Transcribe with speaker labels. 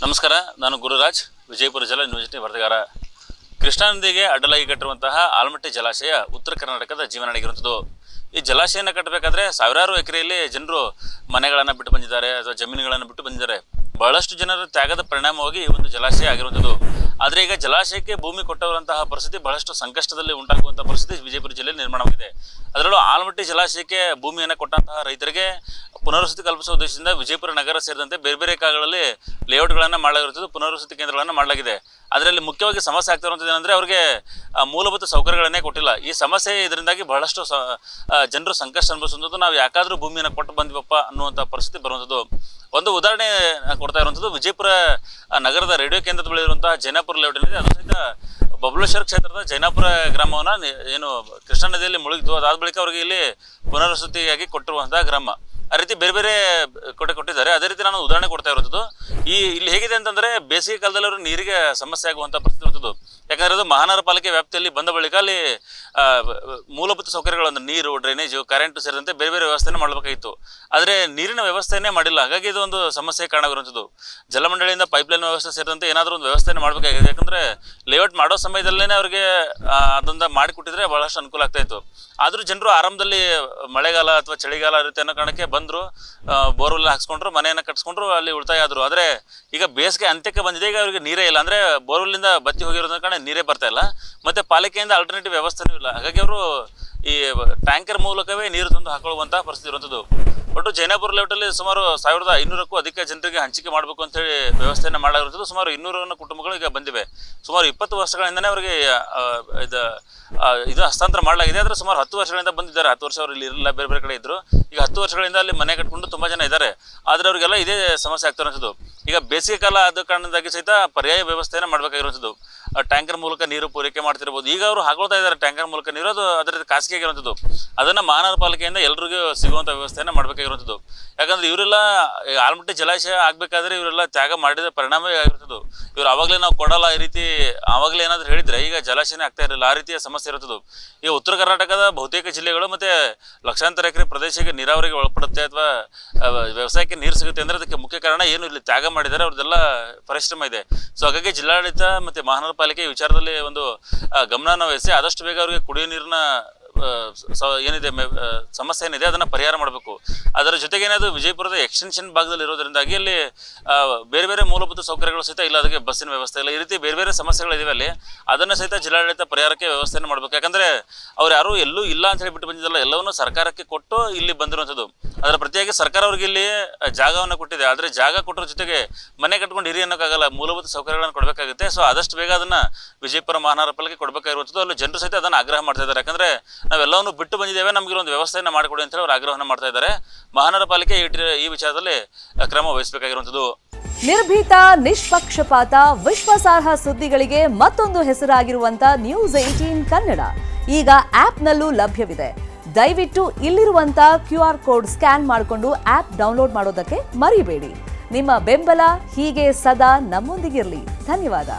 Speaker 1: ನಮಸ್ಕಾರ, ನಾನು ಗುರುರಾಜ್, ವಿಜಯಪುರ ಜಿಲ್ಲಾ ಯೂನಿವರ್ಸಿಟಿ ವರದಿಗಾರ. ಕೃಷ್ಣಾ ನದಿಗೆ ಅಡ್ಡಲಾಗಿ ಕಟ್ಟಿರುವಂತಹ ಆಲಮಟ್ಟಿ ಜಲಾಶಯ ಉತ್ತರ ಕರ್ನಾಟಕದ ಜೀವನಾಡಿಗಿರುವಂಥದ್ದು. ಈ ಜಲಾಶಯನ ಕಟ್ಟಬೇಕಾದ್ರೆ ಸಾವಿರಾರು ಎಕರೆಯಲ್ಲಿ ಜನರು ಮನೆಗಳನ್ನು ಬಿಟ್ಟು ಬಂದಿದ್ದಾರೆ ಅಥವಾ ಜಮೀನುಗಳನ್ನು ಬಿಟ್ಟು ಬಂದಿದ್ದಾರೆ. ಬಹಳಷ್ಟು ಜನರ ತ್ಯಾಗದ ಪರಿಣಾಮವಾಗಿ ಈ ಒಂದು ಜಲಾಶಯ ಆಗಿರುವಂಥದ್ದು. ಆದರೆ ಈಗ ಜಲಾಶಯಕ್ಕೆ ಭೂಮಿ ಕೊಟ್ಟವರಂತಹ ಪರಿಸ್ಥಿತಿ ಬಹಳಷ್ಟು ಸಂಕಷ್ಟದಲ್ಲಿ ಉಂಟಾಗುವಂತಹ ಪರಿಸ್ಥಿತಿ ವಿಜಯಪುರ ಜಿಲ್ಲೆಯಲ್ಲಿ ನಿರ್ಮಾಣವಾಗಿದೆ. ಅದರಲ್ಲೂ ಆಲಮಟ್ಟಿ ಜಲಾಶಯಕ್ಕೆ ಭೂಮಿಯನ್ನು ಕೊಟ್ಟಂತಹ ರೈತರಿಗೆ ಪುನರ್ವಸತಿ ಕಲ್ಪಿಸುವ ಉದ್ದೇಶದಿಂದ ವಿಜಯಪುರ ನಗರ ಸೇರಿದಂತೆ ಬೇರೆ ಬೇರೆ ಕಾಲಗಳಲ್ಲಿ ಲೇಔಟ್ಗಳನ್ನು ಮಾಡಲಾಗಿರುತ್ತದೆ, ಪುನರ್ವಸತಿ ಕೇಂದ್ರಗಳನ್ನು ಮಾಡಲಾಗಿದೆ. ಅದರಲ್ಲಿ ಮುಖ್ಯವಾಗಿ ಸಮಸ್ಯೆ ಆಗ್ತಾ ಇರುವಂಥದ್ದು ಏನಂದರೆ ಅವರಿಗೆ ಮೂಲಭೂತ ಸೌಕರ್ಯಗಳನ್ನೇ ಕೊಟ್ಟಿಲ್ಲ. ಈ ಸಮಸ್ಯೆ ಇದರಿಂದಾಗಿ ಬಹಳಷ್ಟು ಜನರು ಸಂಕಷ್ಟ ಅನುಭವಿಸುವಂಥದ್ದು. ನಾವು ಯಾಕಾದರೂ ಭೂಮಿಯನ್ನು ಕೊಟ್ಟು ಬಂದಿವಪ್ಪ ಅನ್ನುವಂಥ ಪರಿಸ್ಥಿತಿ ಬರುವಂಥದ್ದು. ಒಂದು ಉದಾಹರಣೆ ಕೊಡ್ತಾ ಇರುವಂಥದ್ದು ವಿಜಯಪುರ ನಗರದ ರೇಡಿಯೋ ಕೇಂದ್ರದ ಬಳಿ ಇರುವಂತಹ ಜೈನಾಪುರ ಲೇಔಟ್ ಏನಿದೆ, ಅದು ಸಹಿತ ಬಬಲೇಶ್ವರ ಕ್ಷೇತ್ರದ ಜೈನಾಪುರ ಗ್ರಾಮವನ್ನು ಏನು ಕೃಷ್ಣಾ ನದಿಯಲ್ಲಿ ಮುಳುಗಿತು. ಅದಾದ ಬಳಿಕ ಅವರಿಗೆ ಇಲ್ಲಿ ಪುನರ್ವಸತಿಯಾಗಿ ಕೊಟ್ಟಿರುವಂತಹ ಗ್ರಾಮ. ಆ ರೀತಿ ಬೇರೆ ಬೇರೆ ಕೊಟ್ಟಿದ್ದಾರೆ. ಅದೇ ರೀತಿ ನಾನು ಉದಾಹರಣೆ ಕೊಡ್ತಾ ಇರುವಂಥದ್ದು ಇಲ್ಲಿ ಹೇಗಿದೆ ಅಂತಂದರೆ, ಬೇಸಿಗೆ ಕಾಲದಲ್ಲಿ ಅವರು ನೀರಿಗೆ ಸಮಸ್ಯೆ ಆಗುವಂಥ ಪರಿಸ್ಥಿತಿ ಇರುವಂಥದ್ದು. ಯಾಕಂದರೆ ಅದು ಮಹಾನಗರ ಪಾಲಿಕೆ ವ್ಯಾಪ್ತಿಯಲ್ಲಿ ಬಂದ ಬಳಿಕ ಅಲ್ಲಿ ಮೂಲಭೂತ ಸೌಕರ್ಯಗಳು ಅಂದರೆ ನೀರು, ಡ್ರೈನೇಜು, ಕರೆಂಟು ಸೇರಿದಂತೆ ಬೇರೆ ಬೇರೆ ವ್ಯವಸ್ಥೆಯನ್ನು ಮಾಡಬೇಕಾಗಿತ್ತು. ಆದರೆ ನೀರಿನ ವ್ಯವಸ್ಥೆಯನ್ನೇ ಮಾಡಿಲ್ಲ. ಹಾಗಾಗಿ ಇದು ಒಂದು ಸಮಸ್ಯೆ ಕಾರಣವಿರುವಂಥದ್ದು. ಜಲಮಂಡಳಿಯಿಂದ ಪೈಪ್ಲೈನ್ ವ್ಯವಸ್ಥೆ ಸೇರಿದಂತೆ ಏನಾದರೂ ಒಂದು ವ್ಯವಸ್ಥೆಯನ್ನು ಮಾಡಬೇಕಾಗಿದೆ. ಯಾಕಂದರೆ ಲೇಔಟ್ ಮಾಡೋ ಸಮಯದಲ್ಲೇ ಅವರಿಗೆ ಅದನ್ನು ಮಾಡಿಕೊಟ್ಟಿದ್ರೆ ಭಾಳಷ್ಟು ಅನುಕೂಲ ಆಗ್ತಾಯಿತ್ತು. ಆದರೂ ಜನರು ಆರಂಭದಲ್ಲಿ ಮಳೆಗಾಲ ಅಥವಾ ಚಳಿಗಾಲ ರೀತಿ ಅನ್ನೋ ಕಾರಣಕ್ಕೆ ಬಂದರು, ಬೋರ್ವೆಲ್ ಹಾಕ್ಸ್ಕೊಂಡ್ರು, ಮನೆಯನ್ನು ಕಟ್ಸ್ಕೊಂಡ್ರು, ಅಲ್ಲಿ ಉಳಿತಾಯ ಆದರು. ಆದರೆ ಈಗ ಬೇಸಿಗೆ ಅಂತ್ಯಕ್ಕೆ ಬಂದಿದೆ. ಈಗ ಅವರಿಗೆ ನೀರೇ ಇಲ್ಲ. ಅಂದರೆ ಬೋರ್ವೆಲ್ಲಿಂದ ಬತ್ತಿ ಹೋಗಿರೋದ್ರ ಕಾರಣ ನೀರೇ ಬರ್ತಾ ಇಲ್ಲ, ಮತ್ತು ಪಾಲಿಕೆಯಿಂದ ಆಲ್ಟರ್ನೇಟಿವ್ ವ್ಯವಸ್ಥೆನೂ ಇಲ್ಲ. ಹಾಗಾಗಿ ಅವರು ಈ ಟ್ಯಾಂಕರ್ ಮೂಲಕವೇ ನೀರು ತಂದು ಹಾಕೊಳ್ಳುವಂಥ ಪರಿಸ್ಥಿತಿ ಇರುವಂಥದ್ದು. ಒಟ್ಟು ಜೈನಾಪುರ ಲೇಔಟಲ್ಲಿ ಸುಮಾರು 1500ಕ್ಕೂ ಅಧಿಕ ಜನರಿಗೆ ಹಂಚಿಕೆ ಮಾಡಬೇಕು ಅಂತೇಳಿ ವ್ಯವಸ್ಥೆಯನ್ನು ಮಾಡಲಾಗಿರುತ್ತದೆ. ಸುಮಾರು 200 ಕುಟುಂಬಗಳು ಈಗ ಬಂದಿವೆ. ಸುಮಾರು 20 ವರ್ಷಗಳಿಂದನೇ ಅವರಿಗೆ ಇದು ಹಸ್ತಾಂತರ ಮಾಡಲಾಗಿದೆ. ಆದರೆ ಸುಮಾರು 10 ವರ್ಷಗಳಿಂದ ಬಂದಿದ್ದಾರೆ. 10 ವರ್ಷ ಅವರು ಇಲ್ಲಿ ಇರಲಿಲ್ಲ, ಬೇರೆ ಬೇರೆ ಕಡೆ ಇದ್ದರು. ಈಗ 10 ವರ್ಷಗಳಿಂದ ಅಲ್ಲಿ ಮನೆ ಕಟ್ಕೊಂಡು ತುಂಬ ಜನ ಇದ್ದಾರೆ. ಆದರೆ ಅವರಿಗೆಲ್ಲ ಇದೇ ಸಮಸ್ಯೆ ಆಗ್ತಿರುವಂಥದ್ದು. ಈಗ ಬೇಸಿಗೆ ಕಾಲ ಆದ ಕಾರಣದಾಗಿ ಸಹಿತ ಪರ್ಯಾಯ ವ್ಯವಸ್ಥೆಯನ್ನು ಮಾಡಬೇಕಾಗಿರುವಂಥದ್ದು. ಟ್ಯಾಂಕರ್ ಮೂಲಕ ನೀರು ಪೂರೈಕೆ ಮಾಡ್ತಿರ್ಬೋದು. ಈಗ ಅವರು ಹಾಕೊಳ್ತಾ ಇದ್ದಾರೆ ಟ್ಯಾಂಕರ್ ಮೂಲಕ ನೀರು, ಅದು ಅದರ ಖಾಸಗಿ ಆಗಿರುವಂಥದ್ದು. ಅದನ್ನು ಮಹಾನಗರ ಪಾಲಿಕೆಯಿಂದ ಎಲ್ರಿಗೂ ಸಿಗುವಂಥ ವ್ಯವಸ್ಥೆಯನ್ನು ಮಾಡಬೇಕಾಗಿರುವಂಥದ್ದು. ಯಾಕಂದರೆ ಇವರೆಲ್ಲ ಆಲಮಟ್ಟಿ ಜಲಾಶಯ ಆಗಬೇಕಾದ್ರೆ ಇವರೆಲ್ಲ ತ್ಯಾಗ ಮಾಡಿದ ಪರಿಣಾಮವೇ ಆಗಿರುತ್ತದೆ. ಇವರು ಆವಾಗಲೇ ನಾವು ಕೊಡಲ್ಲ ಈ ರೀತಿ ಆವಾಗಲೇ ಏನಾದರೂ ಹೇಳಿದರೆ ಈಗ ಜಲಾಶಯನೇ ಆಗ್ತಾ ಇರಲಿಲ್ಲ. ಆ ರೀತಿಯ ಸಮಸ್ಯೆ ಇರುತ್ತದೆ. ಈಗ ಉತ್ತರ ಕರ್ನಾಟಕದ ಬಹುತೇಕ ಜಿಲ್ಲೆಗಳು ಮತ್ತು ಲಕ್ಷಾಂತರ ಎಕರೆ ಪ್ರದೇಶಕ್ಕೆ ನೀರಾವರಿಗೆ ಒಳಪಡುತ್ತೆ ಅಥವಾ ವ್ಯವಸಾಯಕ್ಕೆ ನೀರು ಸಿಗುತ್ತೆ ಅಂದರೆ ಅದಕ್ಕೆ ಮುಖ್ಯ ಕಾರಣ ಏನು ಇಲ್ಲಿ ತ್ಯಾಗ ಮಾಡಿದ್ದಾರೆ, ಅವ್ರದ್ದೆಲ್ಲ ಪರಿಶ್ರಮ ಇದೆ. ಸೊ ಹಾಗಾಗಿ ಜಿಲ್ಲಾಡಳಿತ ಮತ್ತು ಮಹಾನಗರ ಪಾಲಿಕೆ ಈ ವಿಚಾರದಲ್ಲಿ ಒಂದು ಗಮನವನ್ನು ವಹಿಸಿ ಆದಷ್ಟು ಬೇಗ ಅವರಿಗೆ ಕುಡಿಯೋ ನೀರಿನ ಏನಿದೆ ಸಮಸ್ಯೆ ಏನಿದೆ ಅದನ್ನು ಪರಿಹಾರ ಮಾಡಬೇಕು. ಅದರ ಜೊತೆಗೆ ಏನಾದರೂ ವಿಜಯಪುರದ ಎಕ್ಸ್ಟೆನ್ಷನ್ ಭಾಗದಲ್ಲಿ ಇರೋದ್ರಿಂದಾಗಿ ಅಲ್ಲಿ ಬೇರೆ ಬೇರೆ ಮೂಲಭೂತ ಸೌಕರ್ಯಗಳು ಸಹಿತ ಇಲ್ಲ, ಅದಕ್ಕೆ ಬಸ್ಸಿನ ವ್ಯವಸ್ಥೆ ಇಲ್ಲ. ಈ ರೀತಿ ಬೇರೆ ಬೇರೆ ಸಮಸ್ಯೆಗಳಿವೆ ಅಲ್ಲಿ. ಅದನ್ನು ಸಹಿತ ಜಿಲ್ಲಾಡಳಿತ ಪರಿಹಾರಕ್ಕೆ ವ್ಯವಸ್ಥೆಯನ್ನು ಮಾಡಬೇಕು. ಯಾಕಂದರೆ ಅವ್ರು ಯಾರೂ ಎಲ್ಲೂ ಇಲ್ಲ ಅಂತ ಹೇಳಿ ಬಿಟ್ಟು ಬಂದಿದ್ದಲ್ಲ, ಎಲ್ಲವನ್ನೂ ಸರ್ಕಾರಕ್ಕೆ ಕೊಟ್ಟು ಇಲ್ಲಿ ಬಂದಿರುವಂಥದ್ದು. ಅದರ ಪ್ರತಿಯಾಗಿ ಸರ್ಕಾರ ಅವ್ರಿಗೆ ಇಲ್ಲಿ ಜಾಗವನ್ನು ಕೊಟ್ಟಿದೆ. ಆದರೆ ಜಾಗ ಕೊಟ್ಟರ ಜೊತೆಗೆ ಮನೆ ಕಟ್ಕೊಂಡು ಹಿರಿ ಅನ್ನೋಕ್ಕಾಗಲ್ಲ, ಮೂಲಭೂತ ಸೌಕರ್ಯಗಳನ್ನು ಕೊಡಬೇಕಾಗುತ್ತೆ. ಸೊ ಆದಷ್ಟು ಬೇಗ ಅದನ್ನು ವಿಜಯಪುರ ಮಹಾನಗರ ಪಾಲಿಕೆ ಕೊಡಬೇಕಾಗಿರುವಂಥದ್ದು. ಅಲ್ಲಿ ಜನರು ಸಹಿತ ಅದನ್ನು ಆಗ್ರಹ ಮಾಡ್ತಾ ಇದ್ದಾರೆ. ಯಾಕಂದರೆ ನಾವೆಲ್ಲವನ್ನು ಬಿಟ್ಟು ಬಂದಿದ್ದೇವೆ, ನಮಗೆ ಒಂದು ವ್ಯವಸ್ಥೆಯನ್ನು ಮಾಡಿಕೊಡಿ ಅಂತ ಹೇಳಿ ಅವರು ಆಗ್ರಹವನ್ನು ಮಾಡ್ತಾ ಇದ್ದಾರೆ. ಮಹಾನಗರ ಪಾಲಿಕೆ ಈ ವಿಚಾರದಲ್ಲಿ ಕ್ರಮ ವಹಿಸಬೇಕಾಗಿರುವಂಥದ್ದು.
Speaker 2: ನಿರ್ಭೀತ, ನಿಷ್ಪಕ್ಷಪಾತ, ವಿಶ್ವಾಸಾರ್ಹ ಸುದ್ದಿಗಳಿಗೆ ಮತ್ತೊಂದು ಹೆಸರಾಗಿರುವಂತ News18 ಕನ್ನಡ ಈಗ ಆಪ್ನಲ್ಲೂ ಲಭ್ಯವಿದೆ. ದಯವಿಟ್ಟು ಇಲ್ಲಿರುವಂತ QR ಕೋಡ್ ಸ್ಕ್ಯಾನ್ ಮಾಡಿಕೊಂಡು ಆಪ್ ಡೌನ್ಲೋಡ್ ಮಾಡೋದಕ್ಕೆ ಮರಿಬೇಡಿ. ನಿಮ್ಮ ಬೆಂಬಲ ಹೀಗೆ ಸದಾ ನಮ್ಮೊಂದಿಗಿರಲಿ. ಧನ್ಯವಾದ.